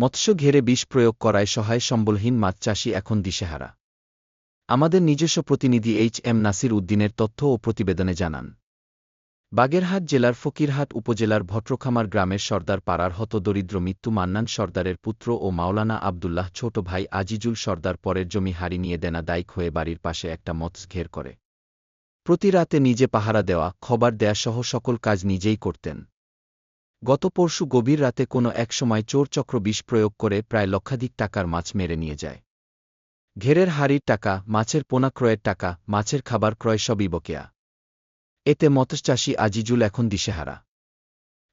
মৎস্য ঘেরে বিষ প্রয়োগ করায় সহায় সম্বলহীন মাছ চাষি এখন দিশেহারা। আমাদের নিজস্ব প্রতিনিধি এইচ.এম. নাসির উদ্দিনের তথ্য ও প্রতিবেদনে জানান। বাগেরহাট জেলার ফকিরহাট উপজেলার ভট্টখামার গ্রামের সর্দার পাড়ার হতদরিদ্র মৃত্যু মান্নান সর্দারের পুত্র ও মাওলানা আবদুল্লাহ ছোট ভাই আজিজুল সর্দার পরের জমি হারি নিয়ে দেনা দায়িক হয়ে বাড়ির পাশে একটা মৎস্য ঘের করে। প্রতি রাতে নিজে পাহারা দেওয়া, খবর দেয়া সহ সকল কাজ নিজেই করতেন। গত পরশু গভীর রাতে কোনো এক সময় চোরচক্র বিষ প্রয়োগ করে প্রায় লক্ষাধিক টাকার মাছ মেরে নিয়ে যায়। ঘেরের হাড়ির টাকা, মাছের পোনা ক্রয়ের টাকা, মাছের খাবার ক্রয় সবই বকেয়া। এতে মৎস্যচাষী আজিজুল এখন দিশেহারা।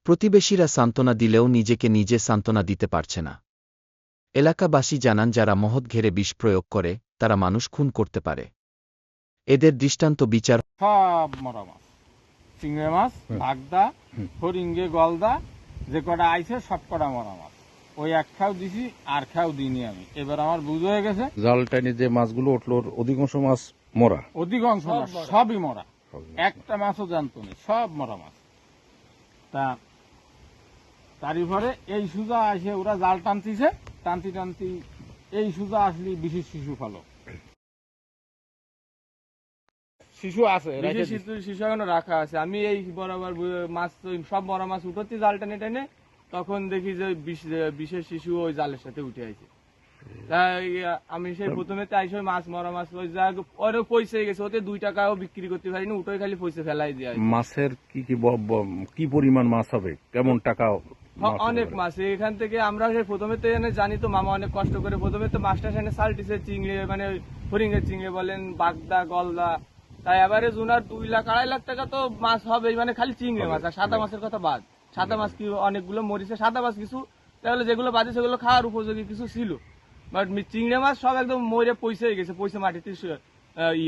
প্রতিবেশীরা সান্ত্বনা দিলেও নিজেকে নিজে সান্ত্বনা দিতে পারছে না। এলাকাবাসী জানান, যারা মহৎ ঘেরে বিষ প্রয়োগ করে তারা মানুষ খুন করতে পারে। এদের দৃষ্টান্ত বিচার সব মরা মাছ, চিংড়ি মাছ, ভাগদা, ফরিঙ্গে, গলদা, যে কটা আইছে সব কটা মরা মাছ। ওই এক খাও দিছি, আর খাও দিইনি আমি। এবার আমার বুঝ হয়ে গেছে, জাল টাইনে যে মাছগুলো উঠলো অধিকাংশ মাছ মরা। অধিকাংশ না, সবই মরা, একটা মাছও জানতো না, সব মরা মাছ। তারই পরে এই সুজা আসে, ওরা জাল টানতিছে, টানতি এই সুজা আসলে বিশেষ শিশু ফলো শিশু আছে, শিশু এখনো রাখা আছে। আমি এই বরাবর মাছ সব মরা মাছ উঠোচ্ছি জাল টেনে টেনে, তখন দেখি যে বিশেষ শিশু ওই জালের সাথে উঠে আইছে। তাই আমি সেই প্রথমে আইসে মাছ মরা মাছ ওরও পয়সা গেছে, ওতে 2 টাকাও বিক্রি করতে পারিনি, উঠোই খালি পয়সা ফেলাই দিয়ে। মাছের কি পরিমাণ মাছ হবে, কেমন টাকা? অনেক মাছ এখান থেকে আমরা প্রথমে তো জানি তো, মামা অনেক কষ্ট করে প্রথমে তো মাছটা সেখানে সালটিছে, চিংড়ি মানে ফরিঙ্গের চিংড়ি বলেন, বাগদা, গলদা। তাই এবারে জুনার 2 লাখ 2.5 লাখ টাকা তো মাছ হবে, মানে খালি চিংড়ি মাছ। আর সাদা মাছের কথা বাদ, সাদা মাছ কি অনেকগুলো মরিছে, সাদা মাছ কিছু, তাহলে যেগুলো বাদে সেগুলো খাওয়ার উপযোগী কিছু ছিল। বাট চিংড়ি মাছ সব একদম মরে পয়সা হয়ে গেছে, পয়সা মাটিতে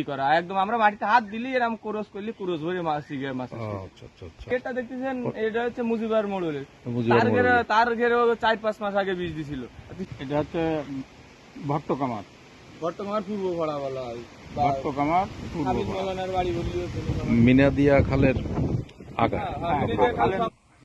করা একদম। আমরা মাটিতে হাত দিলি এরকম ক্রস করলি, ক্রস ভরে মাছ চিংড়ি মাছ। এটা দেখতেছেন, এটা হচ্ছে মুজিবার মোড়লের, তার ঘেরে 4-5 মাস আগে বীজ দিছিল। এটা হচ্ছে ভট্টকামার পূর্ব ভাড়া বলা হয়, ভট্টকামার বাড়ি বললি মিনাদিয়া খালের আগা।